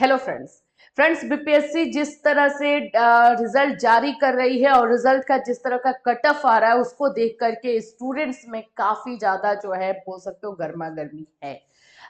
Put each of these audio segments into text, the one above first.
Hello friends BPSC जिस तरह से रिजल्ट जारी कर रही है और रिजल्ट का जिस तरह का कट ऑफ आ रहा है उसको देख करके स्टूडेंट्स में काफी ज्यादा जो है बोल सकते हो गर्मा गर्मी है।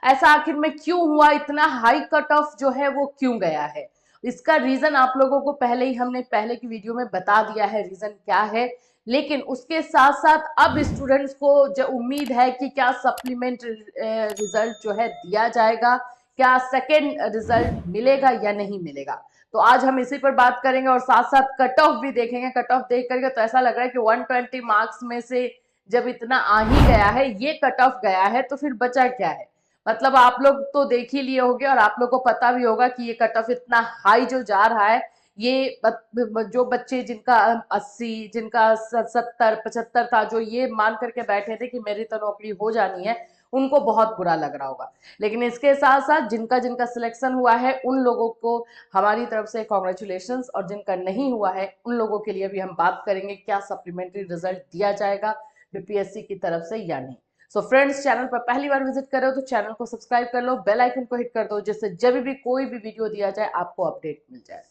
ऐसा आखिर में क्यों हुआ, इतना हाई कट ऑफ जो है वो क्यों गया है? इसका रीजन आप लोगों को पहले ही हमने पहले की वीडियो में बता दिया है रीजन क्या है। लेकिन उसके साथ साथ अब स्टूडेंट्स को जो उम्मीद है कि क्या सप्लीमेंट रिजल्ट जो है दिया जाएगा, क्या सेकेंड रिजल्ट मिलेगा या नहीं मिलेगा। तो आज हम इसी पर बात करेंगे और साथ साथ कट ऑफ भी देखेंगे। कट ऑफ देख करके तो ऐसा लग रहा है कि 120 मार्क्स में से जब इतना आ ही गया है, ये कट ऑफ गया है, तो फिर बचा क्या है? मतलब आप लोग तो देख ही लिए होंगे और आप लोग को पता भी होगा कि ये कट ऑफ इतना हाई जो जा रहा है, ये जो बच्चे जिनका 80, जिनका 70 75 था, जो ये मान करके बैठे थे कि मेरी तो नौकरी हो जानी है, उनको बहुत बुरा लग रहा होगा। लेकिन इसके साथ साथ जिनका जिनका सिलेक्शन हुआ है उन लोगों को हमारी तरफ से कॉन्ग्रेचुलेशंस, और जिनका नहीं हुआ है उन लोगों के लिए भी हम बात करेंगे क्या सप्लीमेंट्री रिजल्ट दिया जाएगा बीपीएससी की तरफ से या नहीं। सो फ्रेंड्स, चैनल पर पहली बार विजिट कर रहे हो तो चैनल को सब्सक्राइब कर लो, बेल आइकन को हिट कर दो, जिससे जब भी कोई भी वीडियो दिया जाए आपको अपडेट मिल जाए।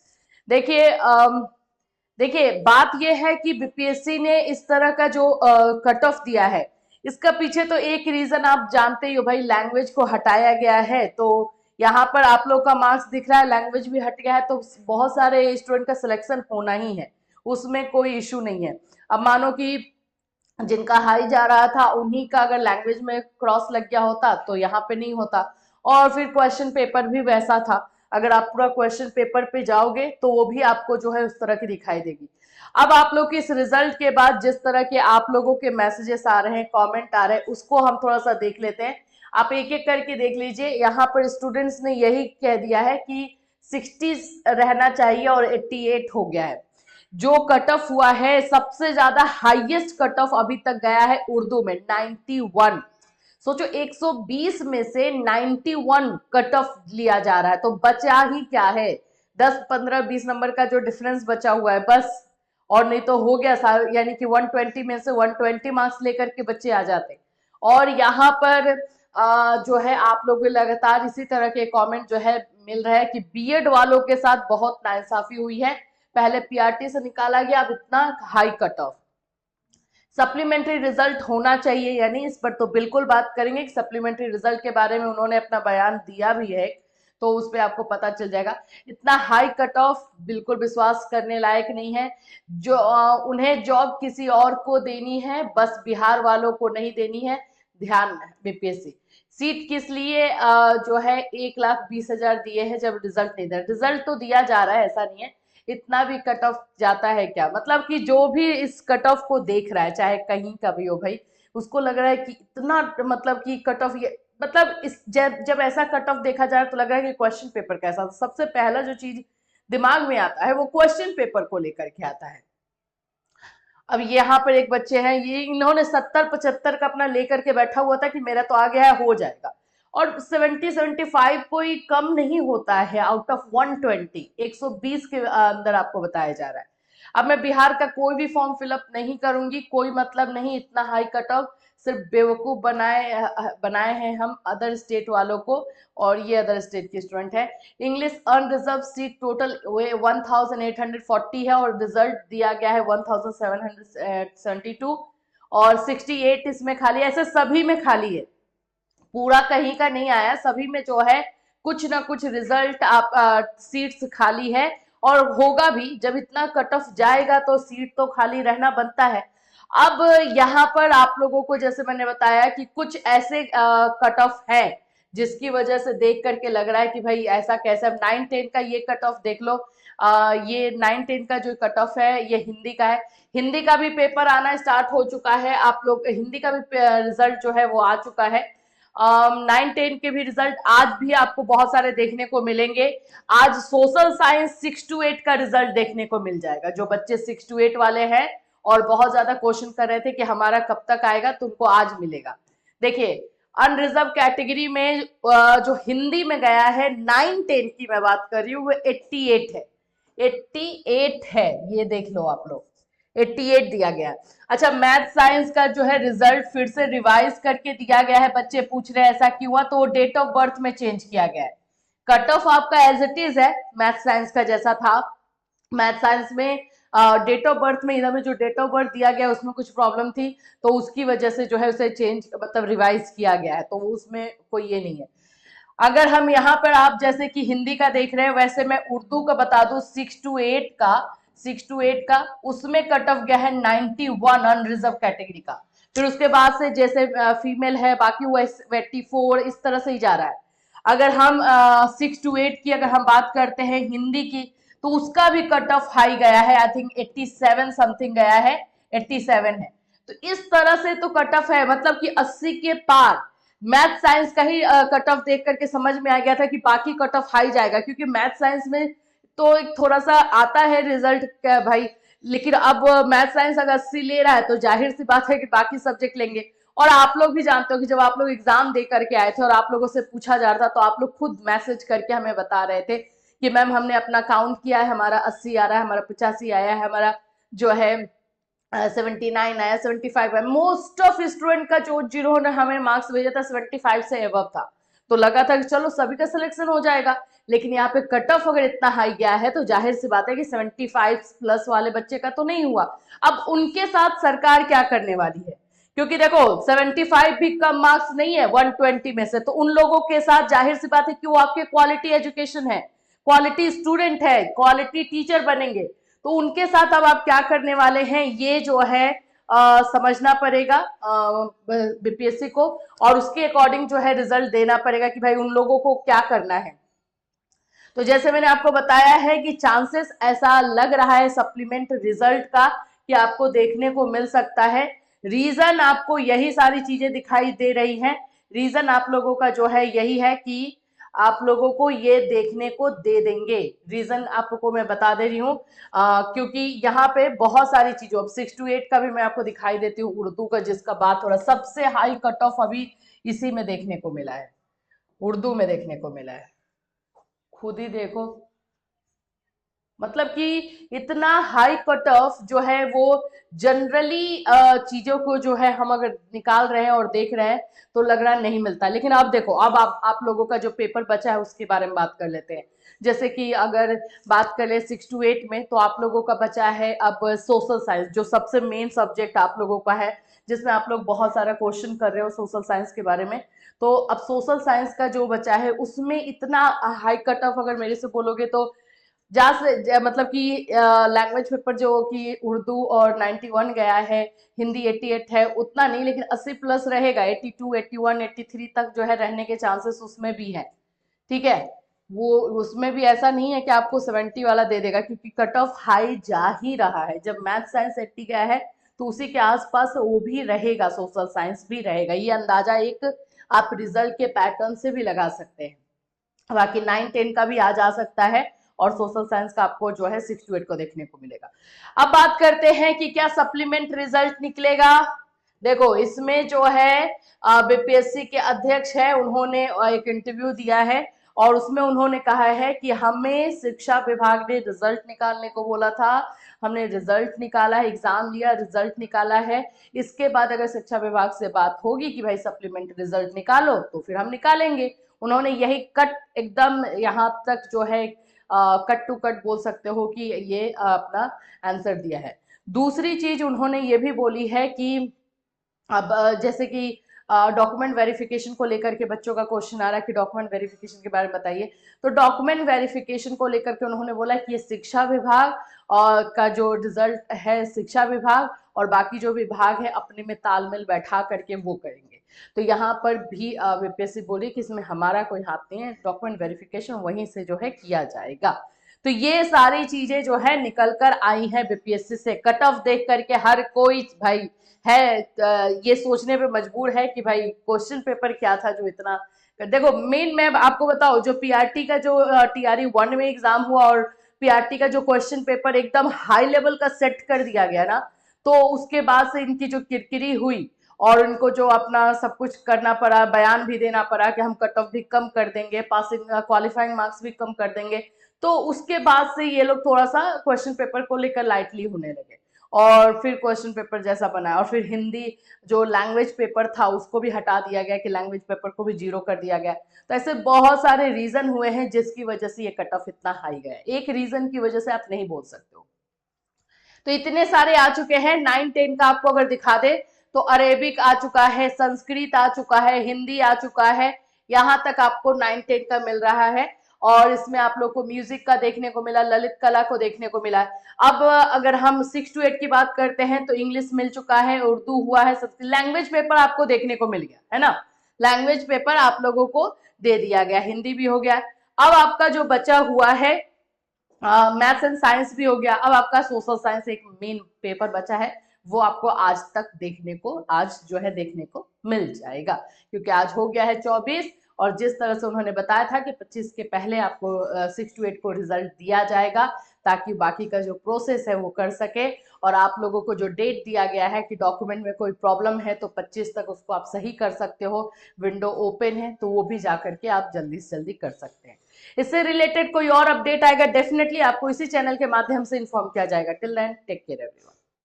देखिए देखिए बात यह है कि बीपीएससी ने इस तरह का जो कट ऑफ दिया है, इसका पीछे तो एक रीजन आप जानते ही हो भाई, लैंग्वेज को हटाया गया है। तो यहाँ पर आप लोग का मार्क्स दिख रहा है, लैंग्वेज भी हट गया है, तो बहुत सारे स्टूडेंट का सिलेक्शन होना ही है, उसमें कोई इशू नहीं है। अब मानो कि जिनका हाई जा रहा था उन्हीं का अगर लैंग्वेज में क्रॉस लग गया होता तो यहाँ पे नहीं होता। और फिर क्वेश्चन पेपर भी वैसा था, अगर आप पूरा क्वेश्चन पेपर पे जाओगे तो वो भी आपको जो है उस तरह की दिखाई देगी। अब आप लोग के इस रिजल्ट के बाद जिस तरह के आप लोगों के मैसेजेस आ रहे हैं, कमेंट आ रहे हैं, उसको हम थोड़ा सा देख लेते हैं। आप एक एक करके देख लीजिए। यहाँ पर स्टूडेंट्स ने यही कह दिया है कि 60 रहना चाहिए और 88 हो गया है। जो कट ऑफ हुआ है, सबसे ज्यादा हाईएस्ट कट ऑफ अभी तक गया है उर्दू में 91। सोचो 120 में से 91 कट ऑफ लिया जा रहा है, तो बचा ही क्या है? 10 15 20 नंबर का जो डिफरेंस बचा हुआ है बस। और नहीं तो हो गया, यानी कि 120 में से 120 मार्क्स लेकर के बच्चे आ जाते। और यहाँ पर जो है आप लोग भी लगातार इसी तरह के कमेंट जो है मिल रहा है कि बीएड वालों के साथ बहुत नाइंसाफी हुई है, पहले पीआरटी से निकाला गया, अब इतना high cut off. Supplementary result होना चाहिए यानी इस पर तो बिल्कुल बात करेंगे कि सप्लीमेंट्री रिजल्ट के बारे में उन्होंने अपना बयान दिया भी है, तो उस पर आपको पता चल जाएगा। इतना हाई कट ऑफ बिल्कुल विश्वास करने लायक नहीं है। जो उन्हें जॉब किसी और को देनी है, बस बिहार वालों को नहीं देनी है। ध्यान, बीपीएससी सीट किस लिए जो है 1,20,000 दिए हैं जब रिजल्ट नहीं दिया? रिजल्ट तो दिया जा रहा है, ऐसा नहीं है। इतना भी कट ऑफ जाता है क्या? मतलब कि जो भी इस कट ऑफ को देख रहा है, चाहे कहीं का भी हो भाई, उसको लग रहा है कि इतना मतलब कि कट ऑफ, ये मतलब इस जब ऐसा कट ऑफ देखा जाए तो लग रहा है कि क्वेश्चन पेपर कैसा। सबसे पहला जो चीज दिमाग में आता है वो क्वेश्चन पेपर को लेकर के आता है। अब यहाँ पर एक बच्चे हैं, ये इन्होंने 70 75 का अपना लेकर के बैठा हुआ था कि मेरा तो आ गया है, हो जाएगा। और 70 75 कोई कम नहीं होता है आउट ऑफ 120, 120 के अंदर आपको बताया जा रहा है। अब मैं बिहार का कोई भी फॉर्म फिलअप नहीं करूंगी, कोई मतलब नहीं इतना हाई कट ऑफ, सिर्फ बेवकूफ बनाए हैं हम अदर स्टेट वालों को। और ये अदर स्टेट के स्टूडेंट है। इंग्लिश अनरिजर्व सीट टोटल 1840 है और रिजल्ट दिया गया है 1772, और 68 इसमें खाली है। ऐसे सभी में खाली है, पूरा कहीं का नहीं आया, सभी में जो है कुछ ना कुछ रिजल्ट आप सीट्स खाली है। और होगा भी, जब इतना कट ऑफ जाएगा तो सीट तो खाली रहना बनता है। अब यहाँ पर आप लोगों को जैसे मैंने बताया कि कुछ ऐसे कट ऑफ है जिसकी वजह से देख करके लग रहा है कि भाई ऐसा कैसे। 9 10 का ये कट ऑफ देख लो, ये 9 10 का जो कट ऑफ है ये हिंदी का है। हिंदी का भी पेपर आना स्टार्ट हो चुका है, आप लोग हिंदी का भी रिजल्ट जो है वो आ चुका है। 9 10 के भी रिजल्ट आज भी आपको बहुत सारे देखने को मिलेंगे। आज सोशल साइंस 6 to 8 का रिजल्ट देखने को मिल जाएगा। जो बच्चे 6 to 8 वाले हैं और बहुत ज्यादा क्वेश्चन कर रहे थे कि हमारा कब तक आएगा, तुमको आज मिलेगा। देखिए अनरिजर्व कैटेगरी में जो हिंदी में गया है 9 10 की मैं बात कर रही हूँ, वो 88 है। 88 है, ये देख लो आप लोग, 88 दिया गया। अच्छा, मैथ साइंस का जो है रिजल्ट फिर से रिवाइज करके दिया गया है। बच्चे पूछ रहे हैं ऐसा क्यों हुआ, तो वो डेट ऑफ बर्थ में चेंज किया गया है। कट ऑफ आपका एज इट इज है मैथ साइंस का जैसा था। मैथ साइंस में डेट ऑफ बर्थ में इधर में जो डेट ऑफ बर्थ दिया गया उसमें कुछ प्रॉब्लम थी, तो उसकी वजह से जो है उसे चेंज मतलब रिवाइज किया गया है, तो उसमें कोई ये नहीं है। अगर हम यहाँ पर आप जैसे कि हिंदी का देख रहे हैं, वैसे मैं उर्दू का बता दूं 6 to 8 का उसमें कट ऑफ गया है 91 अनरिजर्व कैटेगरी का। फिर उसके बाद से जैसे फीमेल है बाकी वो 84 इस तरह से ही जा रहा है। अगर हम 6 to 8 की अगर हम बात करते हैं हिंदी की, तो उसका भी कट ऑफ हाई गया है, आई थिंक 87 समथिंग गया है, 87 है। तो इस तरह से तो कट ऑफ है, मतलब कि 80 के पार। मैथ साइंस का ही कट ऑफ देख करके समझ में आ गया था कि बाकी कट ऑफ हाई जाएगा, क्योंकि मैथ साइंस में तो एक थोड़ा सा आता है रिजल्ट का भाई, लेकिन अब मैथ साइंस अगर 80 ले रहा है तो जाहिर सी बात है कि बाकी सब्जेक्ट लेंगे। और आप लोग भी जानते हो कि जब आप लोग एग्जाम दे करके आए थे और आप लोगों से पूछा जा रहा था, तो आप लोग खुद मैसेज करके हमें बता रहे थे कि मैम हमने अपना काउंट किया है, हमारा 80 आ रहा है, हमारा 85 आया है, हमारा जो है 79 आया, 75 है। मोस्ट ऑफ स्टूडेंट का जो जिन्होंने हमें मार्क्स भेजा था 75 से एबव था, तो लगा था कि चलो सभी का सिलेक्शन हो जाएगा। लेकिन यहाँ पे कट ऑफ अगर इतना हाई गया है तो जाहिर सी बात है कि 75 प्लस वाले बच्चे का तो नहीं हुआ। अब उनके साथ सरकार क्या करने वाली है, क्योंकि देखो 75 भी कम मार्क्स नहीं है 120 में से, तो उन लोगों के साथ जाहिर सी बात है कि वो आपके क्वालिटी एजुकेशन है, क्वालिटी स्टूडेंट है, क्वालिटी टीचर बनेंगे, तो उनके साथ अब आप क्या करने वाले हैं ये जो है समझना पड़ेगा बीपीएससी को, और उसके अकॉर्डिंग जो है रिजल्ट देना पड़ेगा कि भाई उन लोगों को क्या करना है। तो जैसे मैंने आपको बताया है कि चांसेस ऐसा लग रहा है सप्लीमेंट रिजल्ट का कि आपको देखने को मिल सकता है। रीजन आपको यही सारी चीजें दिखाई दे रही हैं। रीजन आप लोगों का जो है यही है कि आप लोगों को ये देखने को दे देंगे। रीजन आपको मैं बता दे रही हूँ क्योंकि यहाँ पे बहुत सारी चीजों, अब 6 to 8 का भी मैं आपको दिखाई देती हूँ उर्दू का, जिसका बात हो रहा है सबसे हाई कट ऑफ अभी इसी में देखने को मिला है, उर्दू में देखने को मिला है। खुद ही देखो, मतलब कि इतना हाई कट ऑफ जो है वो जनरली चीजों को जो है हम अगर निकाल रहे हैं और देख रहे हैं तो लग रहा नहीं मिलता। लेकिन अब देखो, अब आप लोगों का जो पेपर बचा है उसके बारे में बात कर लेते हैं। जैसे कि अगर बात करें 6 to 8 में, तो आप लोगों का बचा है अब सोशल साइंस, जो सबसे मेन सब्जेक्ट आप लोगों का है, जिसमें आप लोग बहुत सारा क्वेश्चन कर रहे हो सोशल साइंस के बारे में। तो अब सोशल साइंस का जो बचा है उसमें इतना हाई कट ऑफ अगर मेरे से बोलोगे तो मतलब कि लैंग्वेज पेपर जो कि उर्दू और 91 गया है, हिंदी 88 है, उतना नहीं, लेकिन 80 प्लस रहेगा, 82 81 83 तक जो है रहने के चांसेस उसमें भी है। ठीक है, वो उसमें भी ऐसा नहीं है कि आपको 70 वाला दे देगा, क्योंकि कट ऑफ हाई जा ही रहा है। जब मैथ साइंस 80 गया है तो उसी के आसपास वो भी रहेगा, सोशल साइंस भी रहेगा। ये अंदाजा एक आप रिजल्ट के पैटर्न से भी लगा सकते हैं। बाकी 9 10 का भी आ जा सकता है, और सोशल साइंस का आपको जो है 6 to 8 को देखने को मिलेगा। अब बात करते हैं कि क्या सप्लीमेंट रिजल्ट निकलेगा। देखो इसमें जो है बीपीएससी के अध्यक्ष है, उन्होंने एक इंटरव्यू दिया है और उसमें उन्होंने कहा है कि हमें शिक्षा विभाग ने रिजल्ट निकालने को बोला था, हमने रिजल्ट निकाला है, एग्जाम लिया, रिजल्ट निकाला है। इसके बाद अगर शिक्षा विभाग से बात होगी कि भाई सप्लीमेंट रिजल्ट निकालो, तो फिर हम निकालेंगे। उन्होंने यही कट एकदम यहाँ तक जो है कट टू कट बोल सकते हो कि ये अपना आंसर दिया है। दूसरी चीज उन्होंने ये भी बोली है कि अब जैसे कि डॉक्यूमेंट वेरिफिकेशन को लेकर के बच्चों का क्वेश्चन आ रहा है कि डॉक्यूमेंट वेरिफिकेशन के बारे में बताइए। तो डॉक्यूमेंट वेरिफिकेशन को लेकर के उन्होंने बोला कि ये शिक्षा विभाग का जो रिजल्ट है, शिक्षा विभाग और बाकी जो विभाग है अपने में तालमेल बैठा करके वो करेंगे। तो यहाँ पर भी बीपीएससी बोली कि इसमें हमारा कोई हाथ नहीं है, डॉक्यूमेंट वेरिफिकेशन वहीं से जो है किया जाएगा। तो ये सारी चीजें जो है निकल कर आई हैं बीपीएससी से। कट ऑफ देख करके हर कोई भाई है ये सोचने पे मजबूर है कि भाई क्वेश्चन पेपर क्या था जो इतना। देखो मेन मैं आपको बताऊं, जो पीआरटी का जो टीआरई 1 में एग्जाम हुआ और पीआरटी का जो क्वेश्चन पेपर एकदम हाई लेवल का सेट कर दिया गया ना, तो उसके बाद से इनकी जो किरकिरी हुई और इनको जो अपना सब कुछ करना पड़ा, बयान भी देना पड़ा कि हम कट ऑफ भी कम कर देंगे, पासिंग क्वालिफाइंग मार्क्स भी कम कर देंगे, तो उसके बाद से ये लोग थोड़ा सा क्वेश्चन पेपर को लेकर लाइटली होने लगे। और फिर क्वेश्चन पेपर जैसा बना है, और फिर हिंदी जो लैंग्वेज पेपर था उसको भी हटा दिया गया कि लैंग्वेज पेपर को भी जीरो कर दिया गया। तो ऐसे बहुत सारे रीजन हुए हैं जिसकी वजह से ये कट ऑफ इतना हाई गया है। एक रीजन की वजह से आप नहीं बोल सकते हो। तो इतने सारे आ चुके हैं। 9-10 का आपको अगर दिखा दे तो अरेबिक आ चुका है, संस्कृत आ चुका है, हिंदी आ चुका है, यहां तक आपको 9-10 का मिल रहा है। और इसमें आप लोग को म्यूजिक का देखने को मिला, ललित कला को देखने को मिला है। अब अगर हम 6 to 8 की बात करते हैं तो इंग्लिश मिल चुका है, उर्दू हुआ है, संस्कृत, लैंग्वेज पेपर आपको देखने को मिल गया है ना, लैंग्वेज पेपर आप लोगों को दे दिया गया, हिंदी भी हो गया। अब आपका जो बचा हुआ है मैथ्स एंड साइंस भी हो गया। अब आपका सोशल साइंस एक मेन पेपर बचा है, वो आपको आज तक देखने को, आज जो है देखने को मिल जाएगा, क्योंकि आज हो गया है 24। और जिस तरह से उन्होंने बताया था कि 25 के पहले आपको 6 to 8 को रिजल्ट दिया जाएगा, ताकि बाकी का जो प्रोसेस है वो कर सके। और आप लोगों को जो डेट दिया गया है कि डॉक्यूमेंट में कोई प्रॉब्लम है तो 25 तक उसको आप सही कर सकते हो, विंडो ओपन है तो वो भी जा करके आप जल्दी से जल्दी कर सकते हैं। इससे रिलेटेड कोई और अपडेट आएगा डेफिनेटली आपको इसी चैनल के माध्यम से इन्फॉर्म किया जाएगा। Till then take care everyone.